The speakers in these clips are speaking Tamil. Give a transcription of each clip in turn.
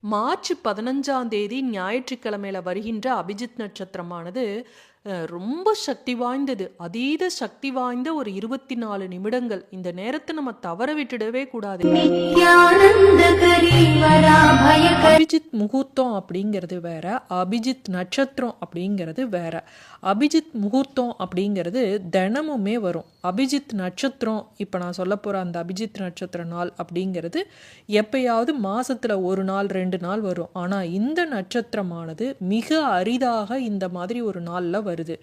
மார்ச் 15ஆம் தேதி ஞாயிற்றுக்கிழமையில வருகின்ற அபிஜித் நட்சத்திரமானது ரொம்ப சக்தி வாய்ந்தது. அதீத சக்தி வாய்ந்த ஒரு 24 நிமிடங்கள். இந்த நேரத்தை நம்ம தவற விட்டுடவே கூடாது. அபிஜித் முகூர்த்தம் அப்படிங்கிறது வேற, அபிஜித் நட்சத்திரம் அப்படிங்கிறது வேற. அபிஜித் முகூர்த்தம் அப்படிங்கிறது தினமுமே வரும். அபிஜித் நட்சத்திரம், இப்போ நான் சொல்ல போகிற அந்த அபிஜித் நட்சத்திர நாள் அப்படிங்கிறது எப்பயாவது மாதத்தில் ஒரு நாள் 2 நாள் வரும். ஆனால் இந்த நட்சத்திரமானது மிக அரிதாக இந்த மாதிரி ஒரு நாளில் வருது.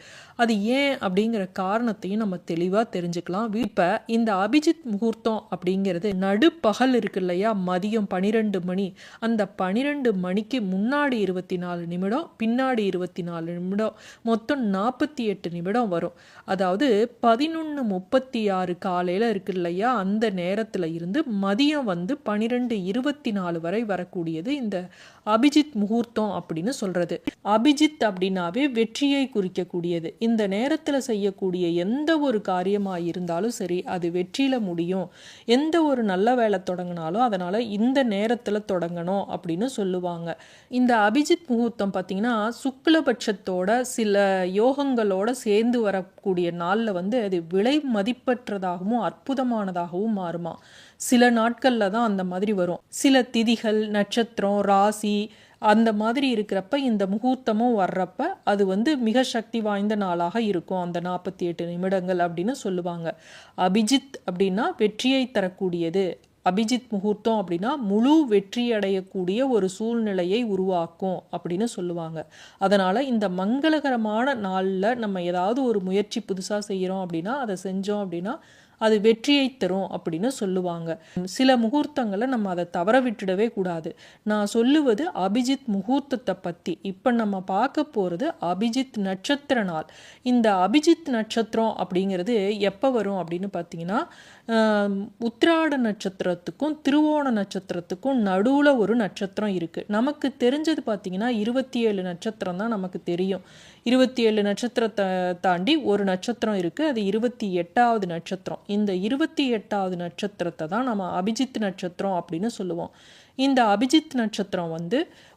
அது ஏன் அப்படிங்கிற காரணத்தையும் நம்ம தெளிவாக தெரிஞ்சுக்கலாம். இப்போ இந்த அபிஜித் முகூர்த்தம் அப்படிங்கிறது நடுப்பகல் இருக்கு இல்லையா, மதியம் 12 மணி, அந்த 12 மணிக்கு முன்னாடி 24 நிமிடம், பின்னாடி 24 நிமிடம், மொத்தம் 48 நிமிடம் வரும். அதாவது 11:36 காலையில் இருக்கு இல்லையா, அந்த நேரத்தில் இருந்து மதியம் 12:24 வரை வரக்கூடியது இந்த அபிஜித் முகூர்த்தம் அப்படின்னு சொல்றது. அபிஜித் அப்படின்னாவே வெற்றியை குறிக்கக்கூடியது. இந்த நேரத்தில் செய்யக்கூடிய எந்த ஒரு காரியமாக இருந்தாலும் சரி, அது வெற்றியில முடியும். எந்த ஒரு நல்ல வேலை தொடங்கினாலும் அதனால இந்த நேரத்தில் தொடங்கணும் அப்படின்னு சொல்லுவாங்க. இந்த அபிஜித் முகூர்த்தம் பார்த்தீங்கன்னா சுக்லபட்சத்தோட சில யோகங்களோட சேர்ந்து வரக்கூடிய நாளில் அது விலை மதிப்பற்றதாகவும் அற்புதமானதாகவும் மாறுமா. சில நாட்களில் தான் அந்த மாதிரி வரும். சில திதிகள், நட்சத்திரம், ராசி அந்த மாதிரி இருக்கிறப்ப இந்த முகூர்த்தமும் வர்றப்ப அது மிக சக்தி வாய்ந்த நாளாக இருக்கும். அந்த 48 நிமிடங்கள் அப்படின்னு சொல்லுவாங்க. அபிஜித் அப்படின்னா வெற்றியை தரக்கூடியது. அபிஜித் முகூர்த்தம் அப்படின்னா முழு வெற்றி அடையக்கூடிய ஒரு சூழ்நிலையை உருவாக்கும் அப்படின்னு சொல்லுவாங்க. அதனால் இந்த மங்களகரமான நாளில் நம்ம ஏதாவது ஒரு முயற்சி புதுசாக செய்கிறோம் அப்படின்னா, அதை செஞ்சோம் அப்படின்னா அது வெற்றியை தரும் அப்படின்னு சொல்லுவாங்க. சில முகூர்த்தங்களை நம்ம அதை தவற விட்டுடவே கூடாது. நான் சொல்லுவது அபிஜித் முகூர்த்தத்தை பற்றி. இப்போ நம்ம பார்க்க போகிறது அபிஜித் நட்சத்திர நாள். இந்த அபிஜித் நட்சத்திரம் அப்படிங்கிறது எப்போ வரும் அப்படின்னு பார்த்தீங்கன்னா, உத்திராட நட்சத்திரத்துக்கும் திருவோண நட்சத்திரத்துக்கும் நடுவில் ஒரு நட்சத்திரம் இருக்குது. நமக்கு தெரிஞ்சது பார்த்தீங்கன்னா 27 நட்சத்திரம் தான் நமக்கு தெரியும். 27 நட்சத்திரத்தை தாண்டி ஒரு நட்சத்திரம் இருக்குது, அது 28வது நட்சத்திரம். இந்த 28வது நட்சத்திரத்தை தான் நம்ம அபிஜித் நட்சத்திரம் அப்படின்னு சொல்லுவோம். இந்த அபிஜித் நட்சத்திரம்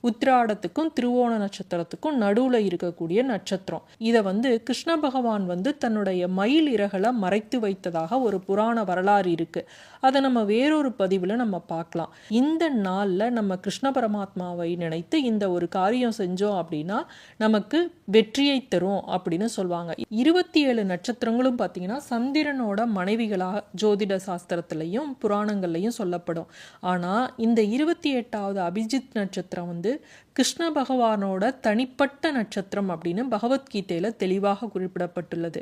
உத்திராடத்துக்கும் திருவோண நட்சத்திரத்துக்கும் நடுவில் இருக்கக்கூடிய நட்சத்திரம். இதை கிருஷ்ண பகவான் தன்னுடைய மயில் இறகளை மறைத்து வைத்ததாக ஒரு புராண வரலாறு இருக்கு. அதை நம்ம வேறொரு பதிவில் நம்ம பார்க்கலாம். இந்த நாளில் நம்ம கிருஷ்ண பரமாத்மாவை நினைத்து இந்த ஒரு காரியம் செஞ்சோம் அப்படின்னா நமக்கு வெற்றியை தரும் அப்படின்னு சொல்லுவாங்க. 27 நட்சத்திரங்களும் பார்த்தீங்கன்னா சந்திரனோட மனைவிகளாக ஜோதிட சாஸ்திரத்திலையும் புராணங்கள்லையும் சொல்லப்படும். ஆனால் இந்த 28வது அபிஜித் நட்சத்திரம் கிருஷ்ண பகவானோட தனிப்பட்ட நட்சத்திரம் அப்படின்னு பகவத்கீதையில் தெளிவாக குறிப்பிடப்பட்டுள்ளது.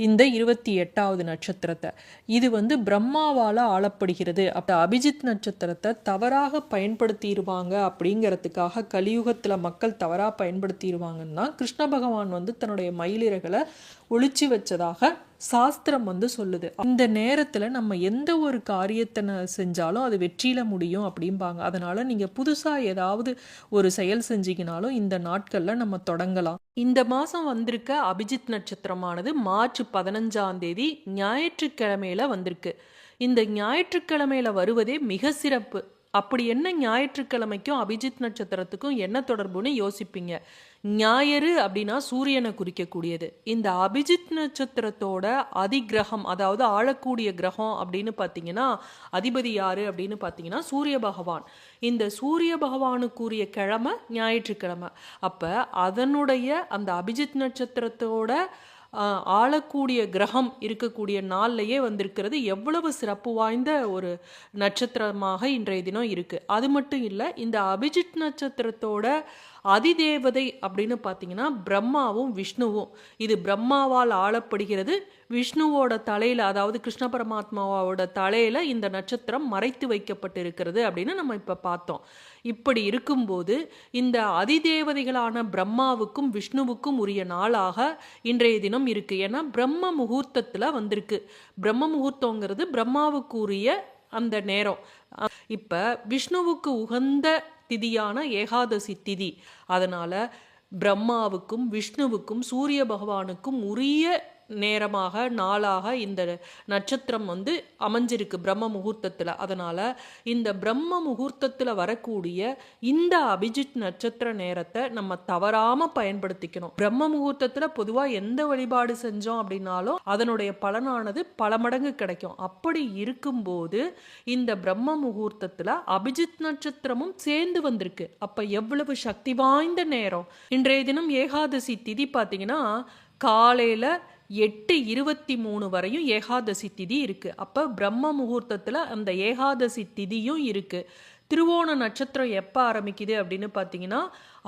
இந்த 28வது நட்சத்திரத்தை இது பிரம்மாவால் ஆளப்படுகிறது. அப்போ அபிஜித் நட்சத்திரத்தை தவறாக பயன்படுத்திடுவாங்க அப்படிங்கிறதுக்காக கலியுகத்தில் மக்கள் தவறாக பயன்படுத்திடுவாங்கன்னா கிருஷ்ண பகவான் தன்னுடைய மயிலிறகளை ஒளிச்சு வச்சதாக சாஸ்திரம் சொல்லுது. இந்த நேரத்தில் நம்ம எந்த ஒரு காரியத்தை செஞ்சாலும் அது வெற்றியில முடியும் அப்படிம்பாங்க. அதனால நீங்க புதுசா ஏதாவது ஒரு செயல் செஞ்சீங்கனாலும் இந்த நாட்கள்ல நம்ம தொடங்கலாம். இந்த மாசம் வந்திருக்க அபிஜித் நட்சத்திரமானது மார்ச் 15ஆம் தேதி ஞாயிற்றுக்கிழமையில வந்திருக்கு. இந்த ஞாயிற்றுக்கிழமையில வருவதே மிக சிறப்பு. அப்படி என்ன ஞாயிற்றுக்கிழமைக்கும் அபிஜித் நட்சத்திரத்துக்கும் என்ன தொடர்புன்னு யோசிப்பீங்க. ஞாயிறு அப்படின்னா சூரியனை குறிக்கக்கூடியது. இந்த அபிஜித் நட்சத்திரத்தோட அதிகிரகம், அதாவது ஆளக்கூடிய கிரகம் அப்படின்னு பார்த்தீங்கன்னா அதிபதி யாரு அப்படின்னு பார்த்தீங்கன்னா சூரிய பகவான். இந்த சூரிய பகவானுக்குரிய கிழமை ஞாயிற்றுக்கிழமை. அப்போ அதனுடைய அந்த அபிஜித் நட்சத்திரத்தோட ஆளக்கூடிய கிரகம் இருக்கக்கூடிய நாள்லையே வந்திருக்கிறது எவ்வளவு சிறப்பு வாய்ந்த ஒரு நட்சத்திரமாக இன்றைய தினம் இருக்குது. அது மட்டும் இல்லை, இந்த அபிஜித் நட்சத்திரத்தோட அதிதேவதை அப்படின்னு பார்த்தீங்கன்னா பிரம்மாவும் விஷ்ணுவும். இது பிரம்மாவால் ஆளப்படுகிறது. விஷ்ணுவோட தலையில், அதாவது கிருஷ்ண பரமாத்மாவோட தலையில் இந்த நட்சத்திரம் மறைத்து வைக்கப்பட்டு இருக்கிறது அப்படின்னு நம்ம இப்போ பார்த்தோம். இப்படி இருக்கும்போது இந்த அதிதேவதைகளான பிரம்மாவுக்கும் விஷ்ணுவுக்கும் உரிய நாளாக இன்றைய தினம் இருக்கு. ஏன்னா பிரம்ம முகூர்த்தத்தில் வந்திருக்கு. பிரம்ம முகூர்த்தங்கிறது பிரம்மாவுக்குரிய அந்த நேரம். இப்போ விஷ்ணுவுக்கு உகந்த திதியான ஏகாதசி திதி. அதனால பிரம்மாவுக்கும் விஷ்ணுவுக்கும் சூரிய பகவானுக்கும் உரிய நேரமாக நாளாக இந்த நட்சத்திரம் வந்து அமைஞ்சிருக்கு பிரம்ம முகூர்த்தத்தில். அதனால் இந்த பிரம்ம முகூர்த்தத்தில் வரக்கூடிய இந்த அபிஜித் நட்சத்திர நேரத்தை நம்ம தவறாமல் பயன்படுத்திக்கணும். பிரம்ம முகூர்த்தத்தில் பொதுவாக எந்த வழிபாடு செஞ்சோம் அப்படின்னாலும் அதனுடைய பலனானது பல மடங்கு கிடைக்கும். அப்படி இருக்கும்போது இந்த பிரம்ம முகூர்த்தத்தில் அபிஜித் நட்சத்திரமும் சேர்ந்து வந்திருக்கு. அப்போ எவ்வளவு சக்தி வாய்ந்த நேரம். இன்றைய தினம் ஏகாதசி திதி பார்த்தீங்கன்னா காலையில் 8:23 வரையும் ஏகாதசி திதி இருக்குது. அப்போ பிரம்ம முகூர்த்தத்தில் அந்த ஏகாதசி திதியும் இருக்குது. திருவோண நட்சத்திரம் எப்போ ஆரம்பிக்குது அப்படின்னு பார்த்தீங்கன்னா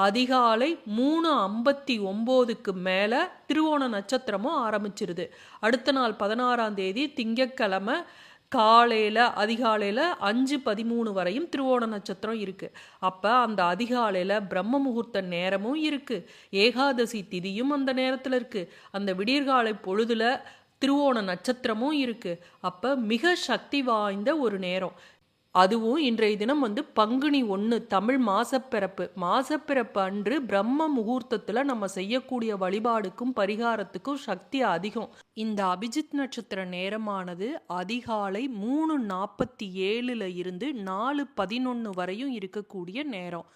அதிகாலை 3:59க்கு மேலே திருவோண நட்சத்திரமும் ஆரம்பிச்சிருது. அடுத்த நாள் 16ஆம் தேதி திங்கட்கிழமை காலையில் அதிகாலையில் 5:13 வரையும் திருவோண நட்சத்திரம் இருக்குது. அப்போ அந்த அதிகாலையில் பிரம்ம முகூர்த்த நேரமும் இருக்குது, ஏகாதசி திதியும் அந்த நேரத்தில் இருக்குது, அந்த விடியற்காலை பொழுதுல திருவோண நட்சத்திரமும் இருக்குது. அப்போ மிக சக்தி வாய்ந்த ஒரு நேரம். அதுவும் இன்றைய தினம் வந்து பங்குனி 1 தமிழ் மாசப்பிறப்பு அன்று பிரம்ம முகூர்த்தத்தில் நம்ம செய்யக்கூடிய வழிபாடுக்கும் பரிகாரத்துக்கும் சக்தி அதிகம். இந்த அபிஜித் நட்சத்திர நேரமானது அதிகாலை 3:47 இருந்து 4:11 வரையும் இருக்கக்கூடிய நேரம்.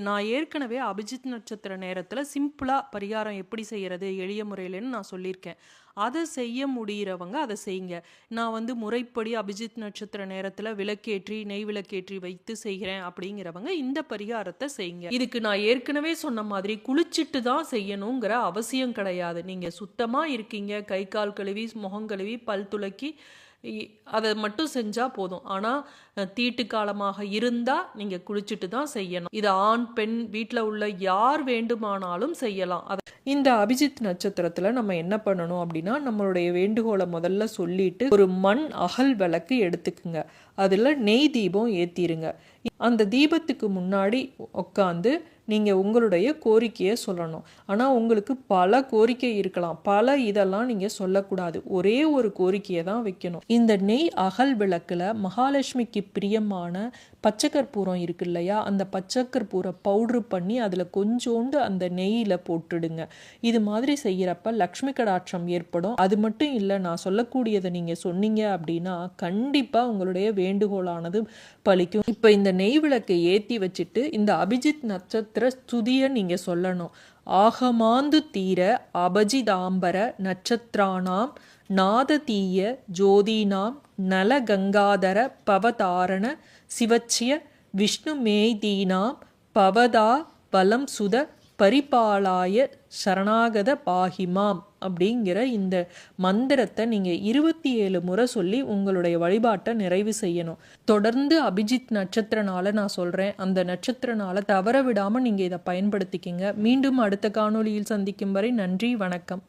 நான் ஏற்கனவே அபிஜித் நட்சத்திர நேரத்தில் சிம்பிளாக பரிகாரம் எப்படி செய்கிறது எளிய முறையிலன்னு நான் சொல்லியிருக்கேன். அதை செய்ய முடிகிறவங்க அதை செய்யுங்க. நான் வந்து முறைப்படி அபிஜித் நட்சத்திர நேரத்தில் விளக்கேற்றி நெய் விளக்கேற்றி வைத்து செய்கிறேன் அப்படிங்கிறவங்க இந்த பரிகாரத்தை செய்யுங்க. இதுக்கு நான் ஏற்கனவே சொன்ன மாதிரி குளிச்சுட்டு தான் செய்யணுங்கிற அவசியம் கிடையாது. நீங்கள் சுத்தமாக இருக்கீங்க, கை கால் கழுவி முகம் கழுவி பல் துலக்கி அதை மட்டும் செஞ்சால் போதும். ஆனால் தீட்டு காலமாக இருந்தால் நீங்கள் குளிச்சுட்டு தான் செய்யணும். இது ஆண் பெண் வீட்டில் உள்ள யார் வேண்டுமானாலும் செய்யலாம். இந்த அபிஜித் நட்சத்திரத்தில் நம்ம என்ன பண்ணணும் அப்படின்னா நம்மளுடைய வேண்டுகோளை முதல்ல சொல்லிட்டு ஒரு மண் அகல் விளக்கு எடுத்துக்குங்க. அதில் நெய் தீபம் ஏற்றிருங்க. அந்த தீபத்துக்கு முன்னாடி உட்காந்து நீங்கள் உங்களுடைய கோரிக்கையை சொல்லணும். ஆனால் உங்களுக்கு பல கோரிக்கை இருக்கலாம், பல இதெல்லாம் நீங்கள் சொல்லக்கூடாது. ஒரே ஒரு கோரிக்கையை தான் வைக்கணும். இந்த நெய் அகல் விளக்கில் மகாலட்சுமிக்கு பிரியமான பச்சைக்கற்பூரம் இருக்கு இல்லையா, அந்த பச்சைக்கற்பூரை பவுட்ரு பண்ணி அதில் கொஞ்சோண்டு அந்த நெய்யில் போட்டுடுங்க. இது மாதிரி செய்கிறப்ப லக்ஷ்மி கடாட்சம் ஏற்படும். அது மட்டும் இல்லை, நான் சொல்லக்கூடியதை நீங்கள் சொன்னீங்க அப்படின்னா கண்டிப்பாக உங்களுடைய வேண்டுகோளானது பலிக்கும். இப்போ இந்த நெய் விளக்கை ஏற்றி வச்சுட்டு இந்த அபிஜித் நட்சத்திர ஸ்துதியை நீங்கள் சொல்லணும். ஆகமாந்து தீர அபஜிதாம்பர நட்சத்திரானாம் நாததீய ஜோதினாம் நல கங்காதர பவதாரண சிவச்சிய விஷ்ணுமேதீனாம் பவதா பலம் சுத பரிபாலாய சரணாகத பாகிமாம் அப்படிங்கிற இந்த மந்திரத்தை நீங்கள் 27 முறை சொல்லி உங்களுடைய வழிபாட்டை நிறைவு செய்யணும். தொடர்ந்து அபிஜித் நட்சத்திர நாளை நான் சொல்கிறேன், அந்த நட்சத்திர நாளை தவற விடாமல் நீங்கள் இதை பயன்படுத்திக்கிங்க. மீண்டும் அடுத்த காணொளியில் சந்திக்கும் வரை நன்றி, வணக்கம்.